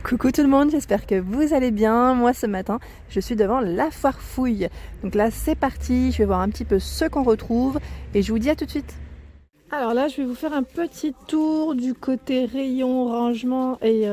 Coucou tout le monde, j'espère que vous allez bien. Moi ce matin, je suis devant la foire fouille. Donc là c'est parti, je vais voir un petit peu ce qu'on retrouve et je vous dis à tout de suite. Alors là je vais vous faire un petit tour du côté rayon, rangement et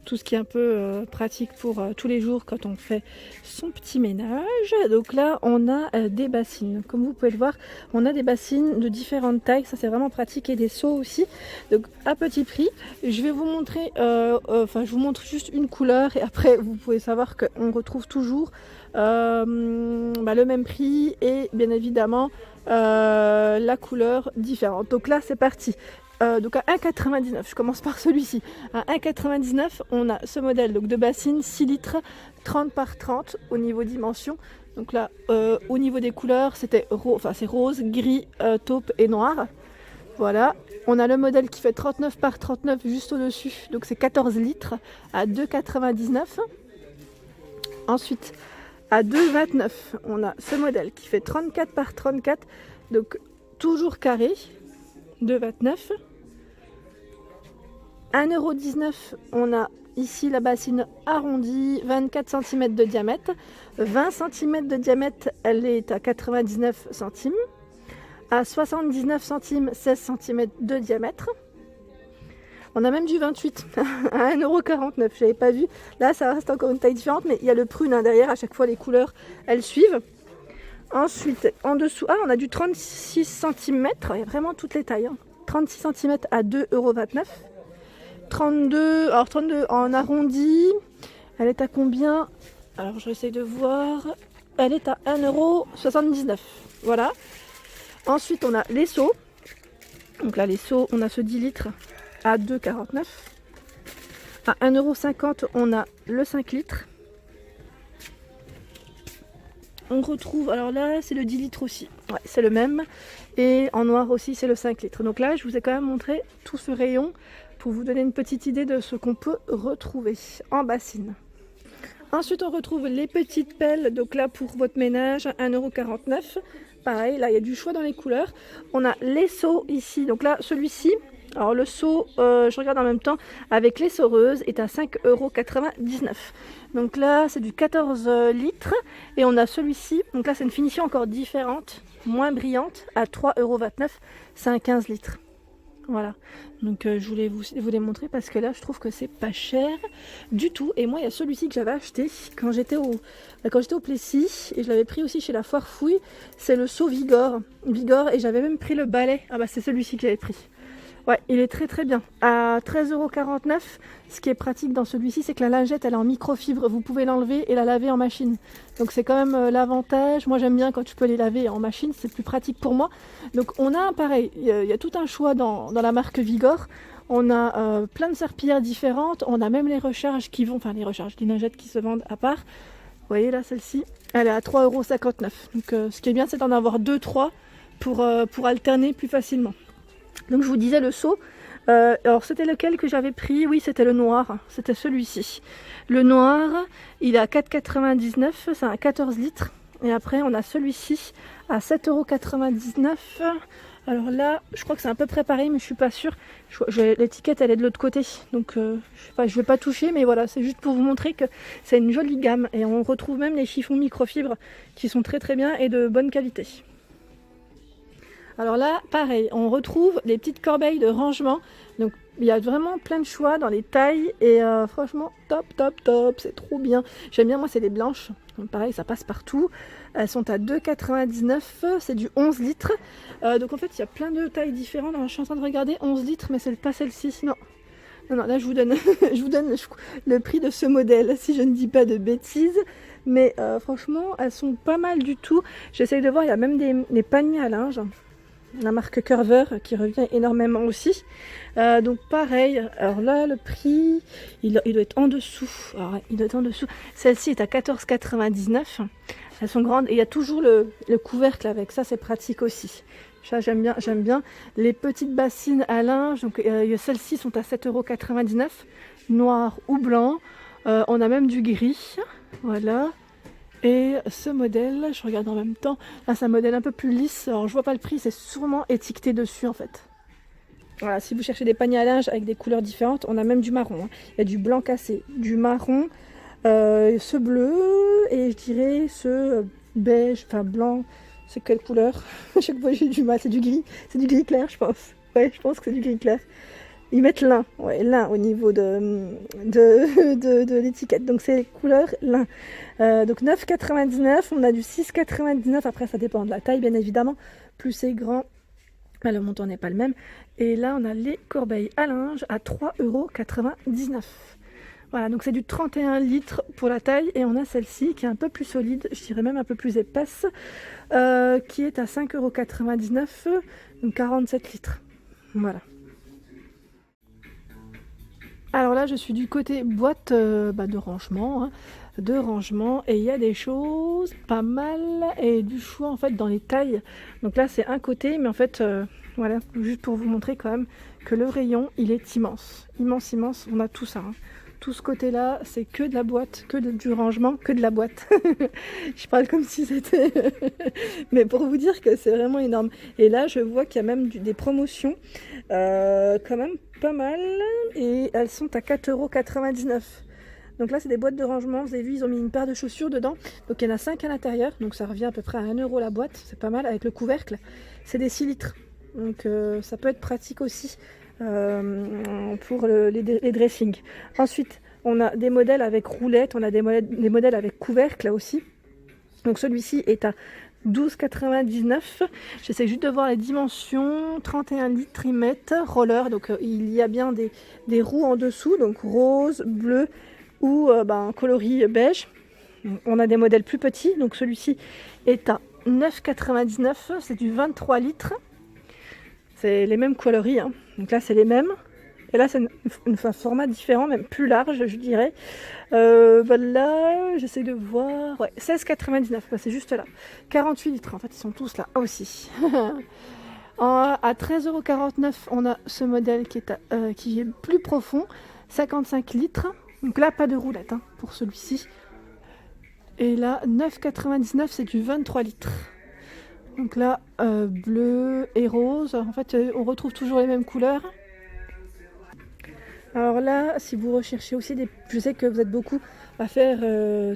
tout ce qui est un peu pratique pour tous les jours quand on fait son petit ménage. Donc là on a des bassines. Comme vous pouvez le voir, on a des bassines de différentes tailles, ça c'est vraiment pratique, et des seaux aussi. Donc à petit prix, je vais vous montrer, je vous montre juste une couleur et après vous pouvez savoir qu'on retrouve toujours le même prix et bien évidemment la couleur différente. Donc là c'est parti. Donc à 1,99, je commence par celui-ci. À 1,99, on a ce modèle donc de bassine 6 litres 30 par 30 au niveau dimension. Donc là au niveau des couleurs c'était c'est rose, gris, taupe et noir. Voilà, on a le modèle qui fait 39 par 39 juste au-dessus, donc c'est 14 litres à 2,99. Ensuite, à 2,29, on a ce modèle qui fait 34 par 34, donc toujours carré, 2,29. 1,19 €, on a ici la bassine arrondie, 24 cm de diamètre. 20 cm de diamètre, elle est à 99 centimes. À 79 centimes, 16 cm de diamètre. On a même du 28 à 1,49 €, j'avais pas vu. Là, ça reste encore une taille différente, mais il y a le prune derrière. À chaque fois, les couleurs, elles suivent. Ensuite, en dessous, on a du 36 cm. Il y a vraiment toutes les tailles. 36 cm à 2,29 €. 32 en arrondi. Elle est à combien? Alors, j'essaie de voir. Elle est à 1,79 €. Voilà. Ensuite, on a les seaux. Donc là, les seaux, on a ce 10 litres à 2,49 €. À 1,50 €, on a le 5 litres. On retrouve, alors là, c'est le 10 litres aussi. Ouais, c'est le même. Et en noir aussi, c'est le 5 litres. Donc là, je vous ai quand même montré tout ce rayon pour vous donner une petite idée de ce qu'on peut retrouver en bassine. Ensuite, on retrouve les petites pelles. Donc là, pour votre ménage, 1,49 €. Pareil, là, il y a du choix dans les couleurs. On a les seaux ici. Donc là, celui-ci, alors le seau, je regarde en même temps, avec les soreuses, est à 5,99 €. Donc là, c'est du 14 litres. Et on a celui-ci. Donc là, c'est une finition encore différente, moins brillante, à 3,29 €. C'est un 15 litres. Voilà, donc je voulais vous les montrer parce que là je trouve que c'est pas cher du tout. Et moi il y a celui-ci que j'avais acheté quand j'étais au Plessis et je l'avais pris aussi chez la foire fouille. C'est le seau Vigor, et j'avais même pris le balai. Ah bah c'est celui-ci que j'avais pris. Ouais, il est très très bien. À 13,49 €, ce qui est pratique dans celui-ci, c'est que la lingette, elle est en microfibre. Vous pouvez l'enlever et la laver en machine. Donc c'est quand même l'avantage. Moi, j'aime bien quand tu peux les laver en machine. C'est plus pratique pour moi. Donc on a pareil, il y a tout un choix dans la marque Vigor. On a plein de serpillères différentes. On a même les recharges qui vont... Enfin, les recharges, les lingettes qui se vendent à part. Vous voyez là, celle-ci, elle est à 3,59 €. Donc ce qui est bien, c'est d'en avoir 2-3 pour alterner plus facilement. Donc je vous disais le seau, alors c'était lequel que j'avais pris? Oui, c'était le noir, c'était celui-ci. Le noir, il est à 4,99 €, c'est un 14 litres. Et après on a celui-ci à 7,99 €. Alors là, je crois que c'est un peu préparé, mais je suis pas sûre. L'étiquette, elle est de l'autre côté, donc je vais pas toucher, mais voilà, c'est juste pour vous montrer que c'est une jolie gamme. Et on retrouve même les chiffons microfibres qui sont très très bien et de bonne qualité. Alors là, pareil, on retrouve les petites corbeilles de rangement. Donc il y a vraiment plein de choix dans les tailles et franchement, top, c'est trop bien. J'aime bien, moi, c'est les blanches. Donc pareil, ça passe partout. Elles sont à 2,99 €, c'est du 11 litres. Donc en fait, il y a plein de tailles différentes. Alors, je suis en train de regarder 11 litres, mais c'est pas celle-ci. Non, là je vous donne, je vous donne le prix de ce modèle, si je ne dis pas de bêtises. Mais franchement, elles sont pas mal du tout. J'essaye de voir, il y a même des paniers à linge. La marque Curver qui revient énormément aussi. Donc pareil, alors là le prix il doit être en dessous. Alors, il doit être en dessous. Celle-ci est à 14,99 €. Elles sont grandes et il y a toujours le couvercle avec ça, c'est pratique aussi. Ça j'aime bien. Les petites bassines à linge, donc celles-ci sont à 7,99 €, noir ou blanc. On a même du gris. Voilà. Et ce modèle, je regarde en même temps, là c'est un modèle un peu plus lisse, alors je vois pas le prix, c'est sûrement étiqueté dessus en fait. Voilà, si vous cherchez des paniers à linge avec des couleurs différentes, on a même du marron. Hein. Il y a du blanc cassé, du marron, ce bleu et je dirais ce beige, enfin blanc. C'est quelle couleur? À chaque fois j'ai du mal, c'est du gris clair je pense. Ouais, je pense que c'est du gris clair. Ils mettent lin, ouais, lin au niveau de l'étiquette. Donc c'est couleur lin. Donc 9,99, on a du 6,99. Après ça dépend de la taille bien évidemment. Plus c'est grand, le montant n'est pas le même. Et là on a les corbeilles à linge à 3,99 €. Voilà, donc c'est du 31 litres pour la taille. Et on a celle-ci qui est un peu plus solide, je dirais même un peu plus épaisse, qui est à 5,99 €, donc 47 litres. Voilà. Alors là, je suis du côté boîte de rangement, hein, et il y a des choses pas mal et du choix en fait dans les tailles. Donc là, c'est un côté, mais en fait, voilà, juste pour vous montrer quand même que le rayon, il est immense, immense, immense. On a tout ça. Hein. Tout ce côté-là, c'est que de la boîte, du rangement, que de la boîte. Je parle comme si c'était... Mais pour vous dire que c'est vraiment énorme. Et là, je vois qu'il y a même des promotions, quand même pas mal. Et elles sont à 4,99 €. Donc là, c'est des boîtes de rangement. Vous avez vu, ils ont mis une paire de chaussures dedans. Donc il y en a 5 à l'intérieur. Donc ça revient à peu près à 1 € la boîte. C'est pas mal avec le couvercle. C'est des 6 litres. Donc ça peut être pratique aussi. Pour les dressings. Ensuite, on a des modèles avec roulette, on a des modèles avec couvercle là aussi. Donc celui-ci est à 12,99 €. J'essaie juste de voir les dimensions. 31 litres ils mettent, roller, donc il y a bien des roues en dessous, donc rose, bleu ou coloris beige. On a des modèles plus petits, donc celui-ci est à 9,99 €, c'est du 23 litres. C'est les mêmes coloris, hein. Donc là c'est les mêmes. Et là c'est un format différent, même plus large je dirais. Là j'essaie de voir. Ouais, 16,99 €, c'est juste là. 48 litres, en fait ils sont tous là aussi. À 13,49 €, on a ce modèle qui est plus profond, 55 litres. Donc là pas de roulette hein, pour celui-ci. Et là 9,99 €, c'est du 23 litres. Donc là, bleu et rose. En fait, on retrouve toujours les mêmes couleurs. Alors là, si vous recherchez aussi je sais que vous êtes beaucoup à faire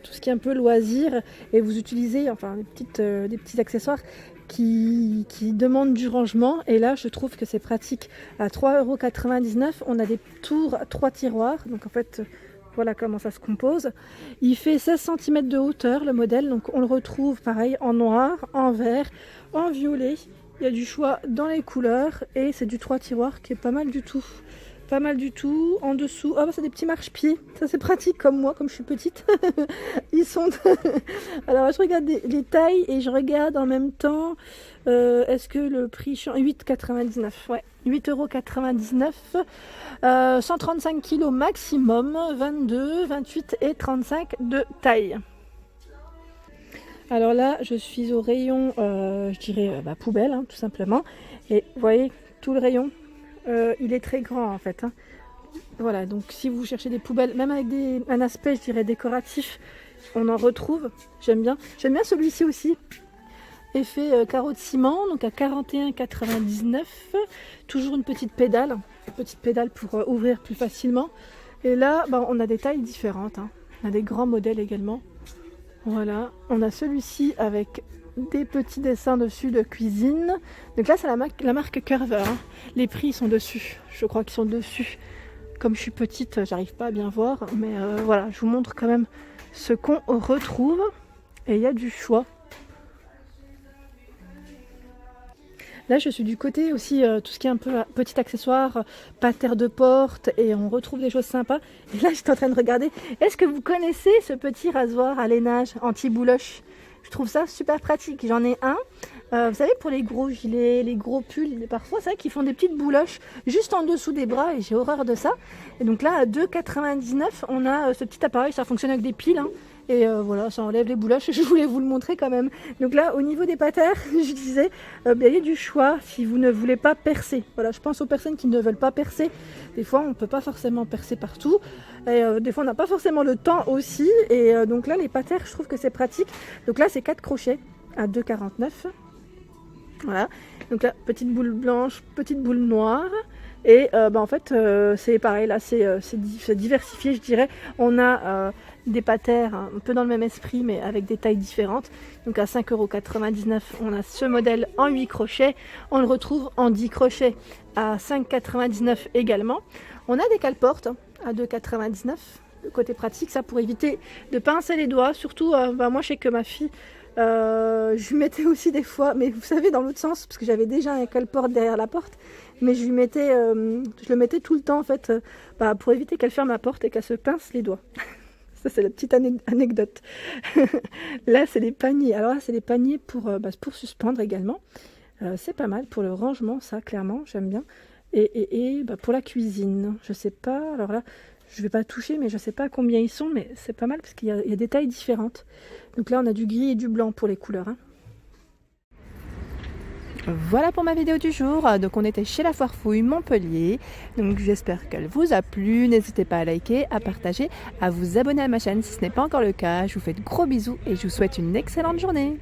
tout ce qui est un peu loisir et vous utilisez des petits accessoires qui demandent du rangement. Et là, je trouve que c'est pratique. À 3,99 €, on a des tours à 3 tiroirs. Donc en fait... Voilà comment ça se compose. Il fait 16 cm de hauteur le modèle, donc on le retrouve pareil en noir, en vert, en violet. Il y a du choix dans les couleurs et c'est du 3 tiroirs qui est pas mal du tout. Pas mal du tout. En dessous, c'est des petits marche-pieds. Ça c'est pratique comme moi, comme je suis petite. Ils sont... Alors je regarde les tailles et je regarde en même temps. Est-ce que le prix... 8,99 €. Ouais, 8,99 €. 135 kg maximum. 22, 28 et 35 de taille. Alors là, je suis au rayon, je dirais, poubelle, hein, tout simplement. Et vous voyez, tout le rayon, il est très grand en fait. Hein. Voilà, donc si vous cherchez des poubelles, même avec un aspect, je dirais, décoratif, on en retrouve. J'aime bien. J'aime bien celui-ci aussi. Effet carreau de ciment, donc à 41,99 €. Toujours une petite pédale pour ouvrir plus facilement. Et là, on a des tailles différentes. Hein. On a des grands modèles également. Voilà, on a celui-ci avec des petits dessins dessus de cuisine. Donc là, c'est la marque Curver. Hein. Les prix sont dessus. Je crois qu'ils sont dessus. Comme je suis petite, j'arrive pas à bien voir. Mais voilà, je vous montre quand même ce qu'on retrouve. Et il y a du choix. Là, je suis du côté aussi, tout ce qui est un peu petit accessoire, pater de porte, et on retrouve des choses sympas. Et là, j'étais en train de regarder. Est-ce que vous connaissez ce petit rasoir à lainage anti-bouloche? Je trouve ça super pratique. J'en ai un. Vous savez, pour les gros gilets, les gros pulls, parfois, c'est vrai qu'ils font des petites bouloches juste en dessous des bras, et j'ai horreur de ça. Et donc là, à 2,99 €, on a ce petit appareil. Ça fonctionne avec des piles, hein. Et voilà, ça enlève les bouloches. Je voulais vous le montrer quand même. Donc là, au niveau des patères, je disais, il y a du choix si vous ne voulez pas percer. Voilà, je pense aux personnes qui ne veulent pas percer. Des fois, on ne peut pas forcément percer partout. Et des fois, on n'a pas forcément le temps aussi. Et donc là, les patères, je trouve que c'est pratique. Donc là, c'est 4 crochets à 2,49 €. Voilà. Donc là, petite boule blanche, petite boule noire. Et en fait c'est pareil, là c'est diversifié je dirais. On a des patères un peu dans le même esprit mais avec des tailles différentes. Donc à 5,99 € on a ce modèle en 8 crochets, on le retrouve en 10 crochets à 5,99 € également. On a des cale-portes à 2,99 €. Côté pratique, ça pour éviter de pincer les doigts, surtout moi je sais que ma fille je lui mettais aussi des fois, mais vous savez dans l'autre sens, parce que j'avais déjà un cale-porte derrière la porte, mais je le mettais tout le temps en fait pour éviter qu'elle ferme la porte et qu'elle se pince les doigts. Ça c'est la petite anecdote. Là c'est les paniers, alors là c'est les paniers pour suspendre également. C'est pas mal pour le rangement, ça clairement j'aime bien. Et pour la cuisine, je sais pas, alors là je vais pas toucher, mais je sais pas combien ils sont, mais c'est pas mal parce qu'il y a des tailles différentes. Donc là on a du gris et du blanc pour les couleurs. Voilà pour ma vidéo du jour. Donc on était chez la Foire Fouille Montpellier. Donc j'espère qu'elle vous a plu. N'hésitez pas à liker, à partager, à vous abonner à ma chaîne si ce n'est pas encore le cas. Je vous fais de gros bisous et je vous souhaite une excellente journée.